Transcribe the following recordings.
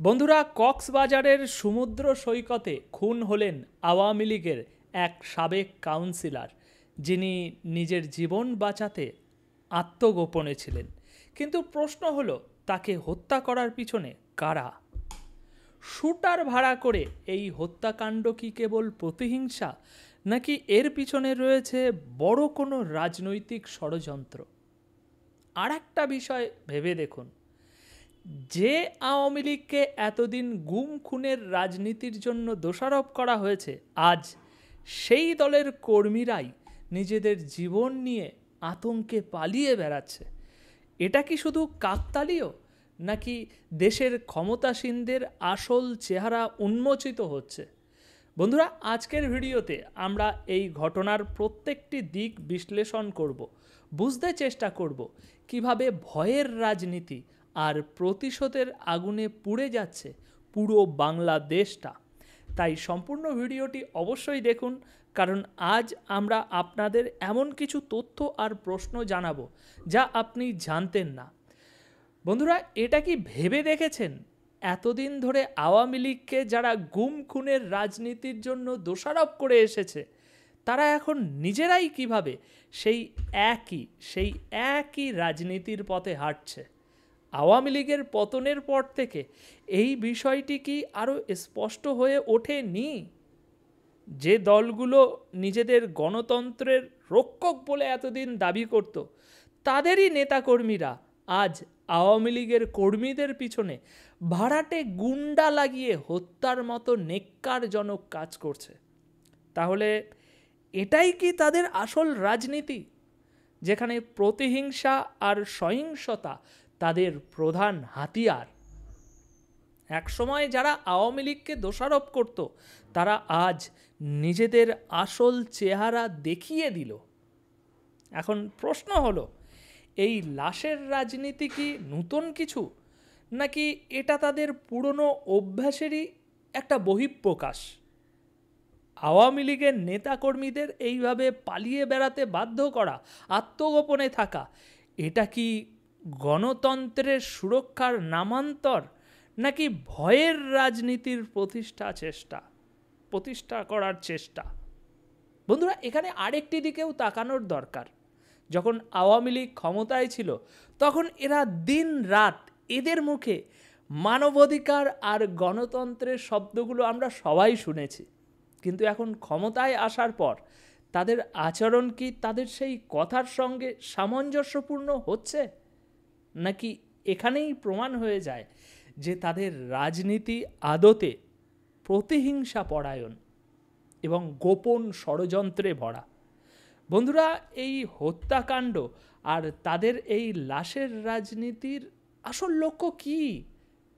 বন্ধুরা, কক্সবাজারের সমুদ্র সৈকতে খুন হলেন আওয়ামী লীগের এক সাবেক কাউন্সিলর, যিনি নিজের জীবন বাঁচাতে আত্মগোপনে ছিলেন। কিন্তু প্রশ্ন হলো, তাকে হত্যা করার পিছনে কারা? শুটার ভাড়া করে এই হত্যাকাণ্ড কি কেবল প্রতিহিংসা, নাকি এর পিছনে রয়েছে বড় কোনো রাজনৈতিক ষড়যন্ত্র? আর একটা বিষয় ভেবে দেখুন, যে আওয়ামী লীগকে এতদিন গুম খুনের রাজনীতির জন্য দোষারোপ করা হয়েছে, আজ সেই দলের কর্মীরাই নিজেদের জীবন নিয়ে আতঙ্কে পালিয়ে বেড়াচ্ছে। এটা কি শুধু কাকতালীয়, নাকি দেশের ক্ষমতাসীনদের আসল চেহারা উন্মোচিত হচ্ছে? বন্ধুরা, আজকের ভিডিওতে আমরা এই ঘটনার প্রত্যেকটি দিক বিশ্লেষণ করব, বুঝতে চেষ্টা করব কিভাবে ভয়ের রাজনীতি আর প্রতিশোধের আগুনে পুড়ে যাচ্ছে পুরো বাংলাদেশটা। তাই সম্পূর্ণ ভিডিওটি অবশ্যই দেখুন, কারণ আজ আমরা আপনাদের এমন কিছু তথ্য আর প্রশ্ন জানাবো যা আপনি জানতেন না। বন্ধুরা, এটা কি ভেবে দেখেছেন, এতদিন ধরে আওয়ামী লীগকে যারা গুম খুনের রাজনীতির জন্য দোষারোপ করে এসেছে, তারা এখন নিজেরাই কিভাবে সেই একই রাজনীতির পথে হাঁটছে? আওয়ামী লীগের পতনের পর থেকে এই বিষয়টি কি আরও স্পষ্ট হয়ে ওঠেনি? যে দলগুলো নিজেদের গণতন্ত্রের রক্ষক বলে এতদিন দাবি করত, তাদেরই নেতাকর্মীরা আজ আওয়ামী লীগের কর্মীদের পিছনে ভাড়াটে গুন্ডা লাগিয়ে হত্যার মতো নেক্কারজনক কাজ করছে। তাহলে এটাই কি তাদের আসল রাজনীতি, যেখানে প্রতিহিংসা আর সহিংসতা তাদের প্রধান হাতিয়ার? একসময় যারা আওয়ামী লীগকে দোষারোপ করত, তারা আজ নিজেদের আসল চেহারা দেখিয়ে দিল। এখন প্রশ্ন হলো, এই লাশের রাজনীতি কি নতুন কিছু, নাকি এটা তাদের পুরনো অভ্যাসেরই একটা বহিঃপ্রকাশ? আওয়ামী লীগের নেতাকর্মীদের এইভাবে পালিয়ে বেড়াতে বাধ্য করা, আত্মগোপনে থাকা, এটা কি গণতন্ত্রের সুরক্ষার নামান্তর, নাকি ভয়ের রাজনীতির প্রতিষ্ঠা করার চেষ্টা? বন্ধুরা, এখানে আরেকটি দিকেও তাকানোর দরকার। যখন আওয়ামী লীগ ক্ষমতায় ছিল, তখন এরা দিন রাত এদের মুখে মানবাধিকার আর গণতন্ত্রের শব্দগুলো আমরা সবাই শুনেছি। কিন্তু এখন ক্ষমতায় আসার পর তাদের আচরণ কি তাদের সেই কথার সঙ্গে সামঞ্জস্যপূর্ণ হচ্ছে, নাকি এখানেই প্রমাণ হয়ে যায় যে তাদের রাজনীতি আদতে প্রতিহিংসা পরায়ণ এবং গোপন ষড়যন্ত্রে ভরা? বন্ধুরা, এই হত্যাকাণ্ড আর তাদের এই লাশের রাজনীতির আসল লক্ষ্য কি?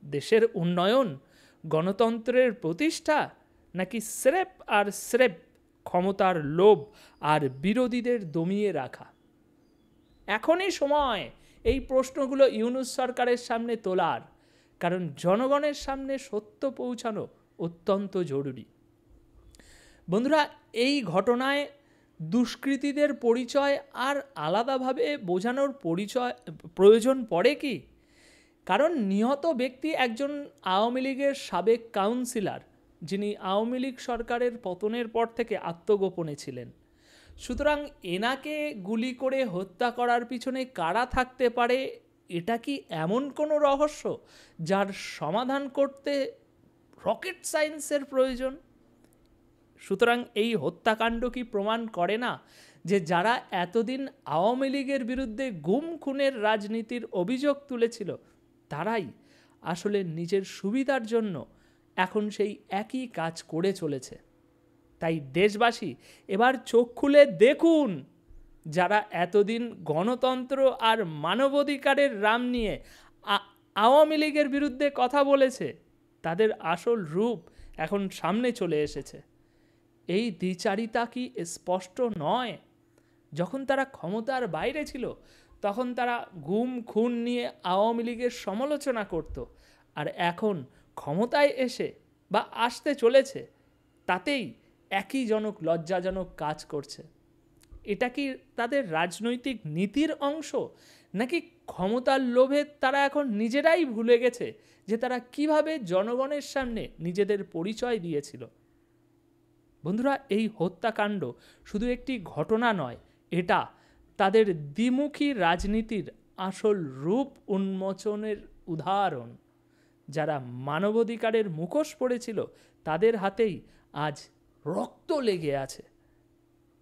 দেশের উন্নয়ন, গণতন্ত্রের প্রতিষ্ঠা, নাকি স্রেফ ক্ষমতার লোভ আর বিরোধীদের দমিয়ে রাখা? এখনই সময় এই প্রশ্নগুলো ইউনূস সরকারের সামনে তোলার, কারণ জনগণের সামনে সত্য পৌঁছানো অত্যন্ত জরুরি। বন্ধুরা, এই ঘটনায় দুষ্কৃতীদের পরিচয় আর আলাদাভাবে বোঝানোর প্রয়োজন পড়ে কি? কারণ নিহত ব্যক্তি একজন আওয়ামী লীগের সাবেক কাউন্সিলর, যিনি আওয়ামী লীগ সরকারের পতনের পর থেকে আত্মগোপনে ছিলেন। সুতরাং এনাকে গুলি করে হত্যা করার পিছনে কারা থাকতে পারে, এটা কি এমন কোনো রহস্য যার সমাধান করতে রকেট সায়েন্সের প্রয়োজন? সুতরাং এই হত্যাকাণ্ড কি প্রমাণ করে না যে যারা এতদিন আওয়ামী লীগের বিরুদ্ধে গুম খুনের রাজনীতির অভিযোগ তুলেছিল, তারাই আসলে নিজের সুবিধার জন্য এখন সেই একই কাজ করে চলেছে? তাই দেশবাসী এবার চোখ খুলে দেখুন, যারা এতদিন গণতন্ত্র আর মানবাধিকারের নাম নিয়ে আওয়ামী লীগের বিরুদ্ধে কথা বলেছে, তাদের আসল রূপ এখন সামনে চলে এসেছে। এই দ্বিচারিতা কি স্পষ্ট নয়? যখন তারা ক্ষমতার বাইরে ছিল, তখন তারা গুম খুন নিয়ে আওয়ামী লীগের সমালোচনা করত, আর এখন ক্ষমতায় এসে বা আসতে চলেছে, তাতেই একই লজ্জাজনক কাজ করছে। এটা কি তাদের রাজনৈতিক নীতির অংশ, নাকি ক্ষমতার লোভে তারা এখন নিজেরাই ভুলে গেছে যে তারা কিভাবে জনগণের সামনে নিজেদের পরিচয় দিয়েছিল? বন্ধুরা, এই হত্যাকাণ্ড শুধু একটি ঘটনা নয়, এটা তাদের দ্বিমুখী রাজনীতির আসল রূপ উন্মোচনের উদাহরণ। যারা মানবাধিকারের মুখোশ পড়েছিল তাদের হাতেই আজ রক্ত লেগে আছে।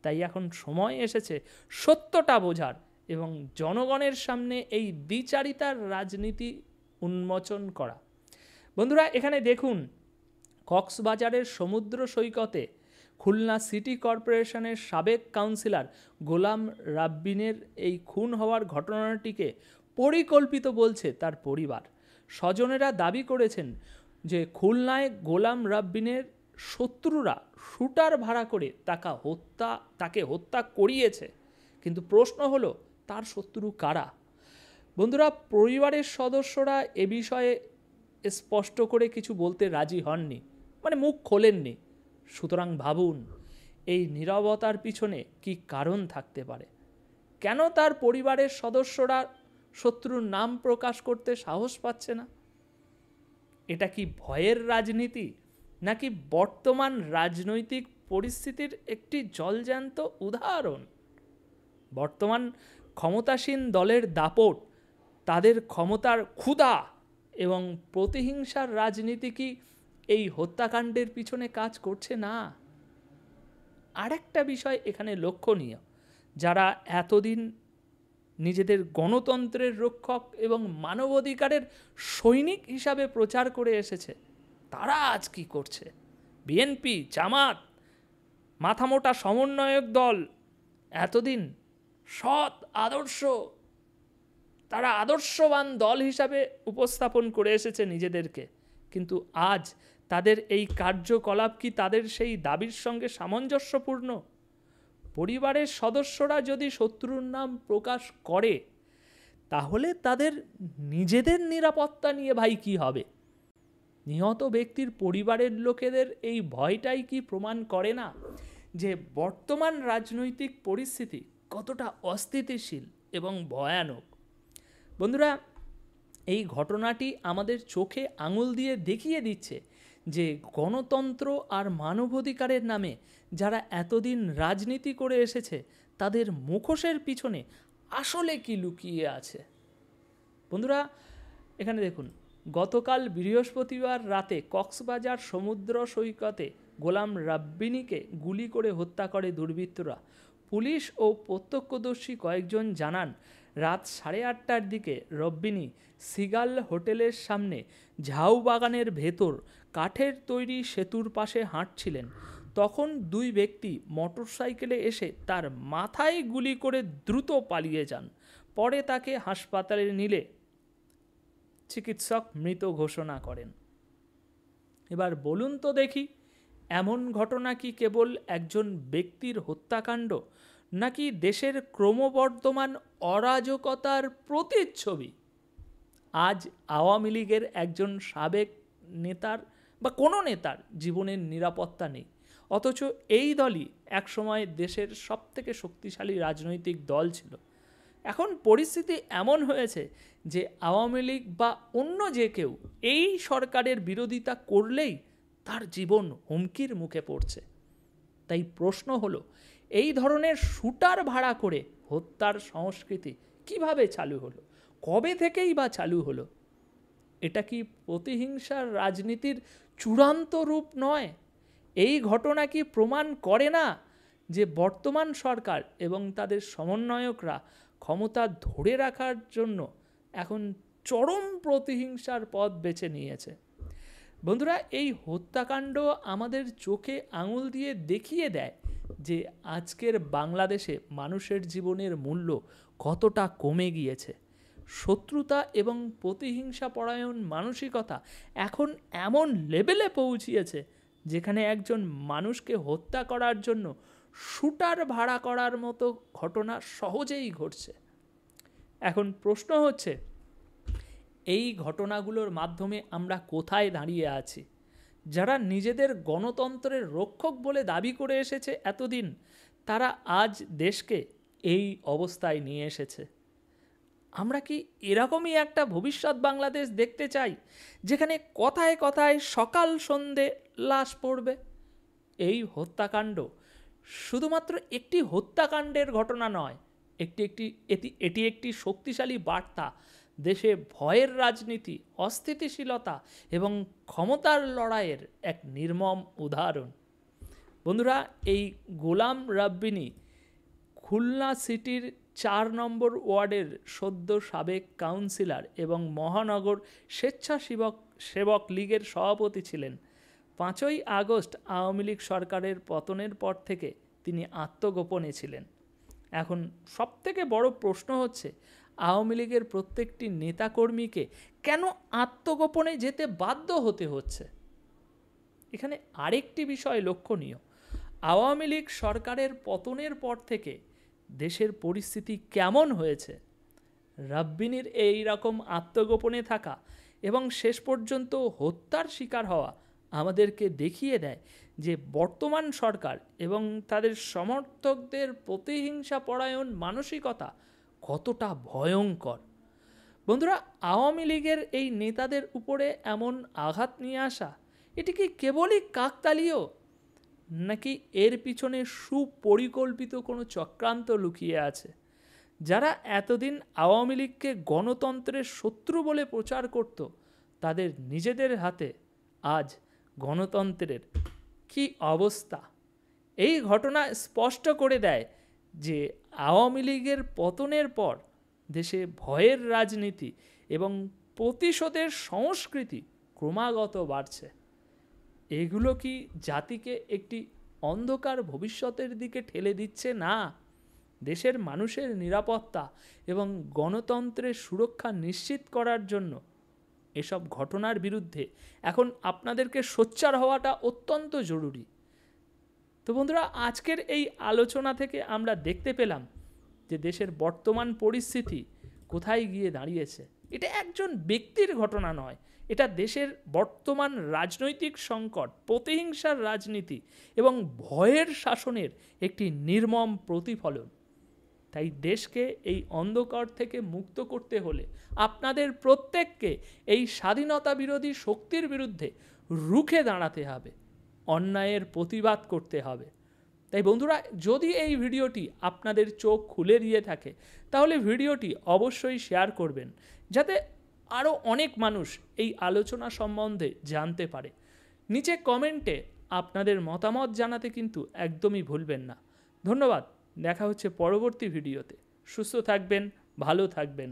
তাই এখন সময় এসেছে সত্যটা বোঝার এবং জনগণের সামনে এই দ্বিচারিতার রাজনীতি উন্মোচন করা। বন্ধুরা, এখানে দেখুন, কক্সবাজারের সমুদ্র সৈকতে খুলনা সিটি কর্পোরেশনের সাবেক কাউন্সিলর গোলাম রাব্বিনের এই খুন হওয়ার ঘটনাটিকে পরিকল্পিত বলছে তার পরিবার। স্বজনেরা দাবি করেছেন যে খুলনায় গোলাম রাব্বিনের শত্রুরা শুটার ভাড়া করে তাকে হত্যা করিয়েছে। কিন্তু প্রশ্ন হলো, তার শত্রু কারা? বন্ধুরা, পরিবারের সদস্যরা এ বিষয়ে স্পষ্ট করে কিছু বলতে রাজি হননি, মানে মুখ খোলেননি। সুতরাং ভাবুন, এই নীরবতার পিছনে কি কারণ থাকতে পারে? কেন তার পরিবারের সদস্যরা শত্রুর নাম প্রকাশ করতে সাহস পাচ্ছে না? এটা কি ভয়ের রাজনীতি, নাকি বর্তমান রাজনৈতিক পরিস্থিতির একটি জলজ্যান্ত উদাহরণ? বর্তমান ক্ষমতাসীন দলের দাপট, তাদের ক্ষমতার ক্ষুধা এবং প্রতিহিংসার রাজনীতি কি এই হত্যাকাণ্ডের পিছনে কাজ করছে না? আরেকটা বিষয় এখানে লক্ষণীয়, যারা এতদিন নিজেদের গণতন্ত্রের রক্ষক এবং মানবাধিকারের সৈনিক হিসাবে প্রচার করে এসেছে, তারা আজ কি করছে? বিএনপি, জামাত, মাথামোটা সমন্বয়ক দল এতদিন সৎ আদর্শ, তারা আদর্শবান দল হিসাবে উপস্থাপন করে এসেছে নিজেদেরকে, কিন্তু আজ তাদের এই কার্যকলাপ কি তাদের সেই দাবির সঙ্গে সামঞ্জস্যপূর্ণ? পরিবারের সদস্যরা যদি শত্রুর নাম প্রকাশ করে, তাহলে তাদের নিজেদের নিরাপত্তা নিয়ে ভাই কি হবে? নিহত ব্যক্তির পরিবারের লোকেদের এই ভয়টাই কি প্রমাণ করে না যে বর্তমান রাজনৈতিক পরিস্থিতি কতটা অস্থিতিশীল এবং ভয়ানক? বন্ধুরা, এই ঘটনাটি আমাদের চোখে আঙুল দিয়ে দেখিয়ে দিচ্ছে যে গণতন্ত্র আর মানবাধিকারের নামে যারা এতদিন রাজনীতি করে এসেছে, তাদের মুখোশের পিছনে আসলে কি লুকিয়ে আছে। বন্ধুরা, এখানে দেখুন, গতকাল বৃহস্পতিবার রাতে কক্সবাজার সমুদ্র সৈকতে গোলাম রাব্বিনীকে গুলি করে হত্যা করে দুর্বৃত্তরা। পুলিশ ও প্রত্যক্ষদর্শী কয়েকজন জানান, রাত 8:30টার দিকে রব্বিনী সিগাল হোটেলের সামনে ঝাউবাগানের ভেতর কাঠের তৈরি সেতুর পাশে হাঁটছিলেন। তখন দুই ব্যক্তি মোটরসাইকেলে এসে তার মাথায় গুলি করে দ্রুত পালিয়ে যান। পরে তাকে হাসপাতালে নিলে চিকিৎসক মৃত ঘোষণা করেন। এবার বলুন তো দেখি, এমন ঘটনা কি কেবল একজন ব্যক্তির হত্যাকাণ্ড, নাকি দেশের ক্রমবর্ধমান অরাজকতার প্রতিচ্ছবি? আজ আওয়ামী লীগের একজন সাবেক নেতার বা কোনো নেতার জীবনের নিরাপত্তা নেই, অথচ এই দলই একসময় দেশের সবথেকে শক্তিশালী রাজনৈতিক দল ছিল। এখন পরিস্থিতি এমন হয়েছে যে আওয়ামী লীগ বা অন্য যে কেউ এই সরকারের বিরোধিতা করলেই তার জীবন হুমকির মুখে পড়ছে। তাই প্রশ্ন হলো, এই ধরনের শুটার ভাড়া করে হত্যার সংস্কৃতি কিভাবে চালু হলো? কবে থেকেই বা চালু হলো? এটা কি প্রতিহিংসার রাজনীতির চূড়ান্ত রূপ নয়? এই ঘটনা কি প্রমাণ করে না যে বর্তমান সরকার এবং তাদের সমন্বয়করা ক্ষমতা ধরে রাখার জন্য এখন চরম প্রতিহিংসার পথ বেছে নিয়েছে? বন্ধুরা, এই হত্যাকাণ্ড আমাদের চোখে আঙুল দিয়ে দেখিয়ে দেয় যে আজকের বাংলাদেশে মানুষের জীবনের মূল্য কতটা কমে গিয়েছে। শত্রুতা এবং প্রতিহিংসা পরায়ণ মানসিকতা এখন এমন লেভেলে পৌঁছিয়েছে যেখানে একজন মানুষকে হত্যা করার জন্য শুটার ভাড়া করার মতো ঘটনা সহজেই ঘটছে। এখন প্রশ্ন হচ্ছে, এই ঘটনাগুলোর মাধ্যমে আমরা কোথায় দাঁড়িয়ে আছি? যারা নিজেদের গণতন্ত্রের রক্ষক বলে দাবি করে এসেছে এতদিন, তারা আজ দেশকে এই অবস্থায় নিয়ে এসেছে। আমরা কি এরকমই একটা ভবিষ্যৎ বাংলাদেশ দেখতে চাই, যেখানে কথায় কথায় সকাল সন্ধে লাশ পড়বে? এই হত্যাকাণ্ড শুধুমাত্র একটি হত্যাকাণ্ডের ঘটনা নয়, এটি একটি শক্তিশালী বার্তা দেশে ভয়ের রাজনীতি, অস্থিতিশীলতা এবং ক্ষমতার লড়াইয়ের এক নির্মম উদাহরণ। বন্ধুরা, এই গোলাম রাব্বিনী খুলনা সিটির 4 নম্বর ওয়ার্ডের সদ্য সাবেক কাউন্সিলর এবং মহানগর স্বেচ্ছাসেবক লীগের সভাপতি ছিলেন। 5ই আগস্ট আওয়ামী লীগ সরকারের পতনের পর থেকে তিনি আত্মগোপনে ছিলেন। এখন সবথেকে বড় প্রশ্ন হচ্ছে, আওয়ামী লীগের প্রত্যেকটি নেতাকর্মীকে কেন আত্মগোপনে যেতে বাধ্য হতে হচ্ছে? এখানে আরেকটি বিষয় লক্ষণীয়, আওয়ামী লীগ সরকারের পতনের পর থেকে দেশের পরিস্থিতি কেমন হয়েছে। রাব্বিনীর এই রকম আত্মগোপনে থাকা এবং শেষ পর্যন্ত হত্যার শিকার হওয়া আমাদেরকে দেখিয়ে দেয় যে বর্তমান সরকার এবং তাদের সমর্থকদের প্রতিহিংসা পরায়ণ মানসিকতা কতটা ভয়ঙ্কর। বন্ধুরা, আওয়ামী লীগের এই নেতাদের উপরে এমন আঘাত নিয়ে আসা, এটি কি কেবলই কাকতালীয়, নাকি এর পিছনে সুপরিকল্পিত কোনো চক্রান্ত লুকিয়ে আছে? যারা এতদিন আওয়ামী লীগকে গণতন্ত্রের শত্রু বলে প্রচার করত, তাদের নিজেদের হাতে আজ গণতন্ত্রের কি অবস্থা? এই ঘটনা স্পষ্ট করে দেয় যে আওয়ামী লীগের পতনের পর দেশে ভয়ের রাজনীতি এবং প্রতিশোধের সংস্কৃতি ক্রমাগত বাড়ছে। এগুলো কি জাতিকে একটি অন্ধকার ভবিষ্যতের দিকে ঠেলে দিচ্ছে না? দেশের মানুষের নিরাপত্তা এবং গণতন্ত্রের সুরক্ষা নিশ্চিত করার জন্য এসব ঘটনার বিরুদ্ধে এখন আপনাদেরকে সোচ্চার হওয়াটা অত্যন্ত জরুরি। তো বন্ধুরা, আজকের এই আলোচনা থেকে আমরা দেখতে পেলাম যে দেশের বর্তমান পরিস্থিতি কোথায় গিয়ে দাঁড়িয়েছে। এটা একজন ব্যক্তির ঘটনা নয়, এটা দেশের বর্তমান রাজনৈতিক সংকট, প্রতিহিংসার রাজনীতি এবং ভয়ের শাসনের একটি নির্মম প্রতিফলন। তাই দেশকে এই অন্ধকার থেকে মুক্ত করতে হলে আপনাদের প্রত্যেককে এই স্বাধীনতা বিরোধী শক্তির বিরুদ্ধে রুখে দাঁড়াতে হবে, অন্যায়ের প্রতিবাদ করতে হবে। তাই বন্ধুরা, যদি এই ভিডিওটি আপনাদের চোখ খুলে দিয়ে থাকে, তাহলে ভিডিওটি অবশ্যই শেয়ার করবেন, যাতে আরও অনেক মানুষ এই আলোচনা সম্বন্ধে জানতে পারে। নিচে কমেন্টে আপনাদের মতামত জানাতে কিন্তু একদমই ভুলবেন না। ধন্যবাদ। দেখা হচ্ছে পরবর্তী ভিডিওতে। সুস্থ থাকবেন, ভালো থাকবেন।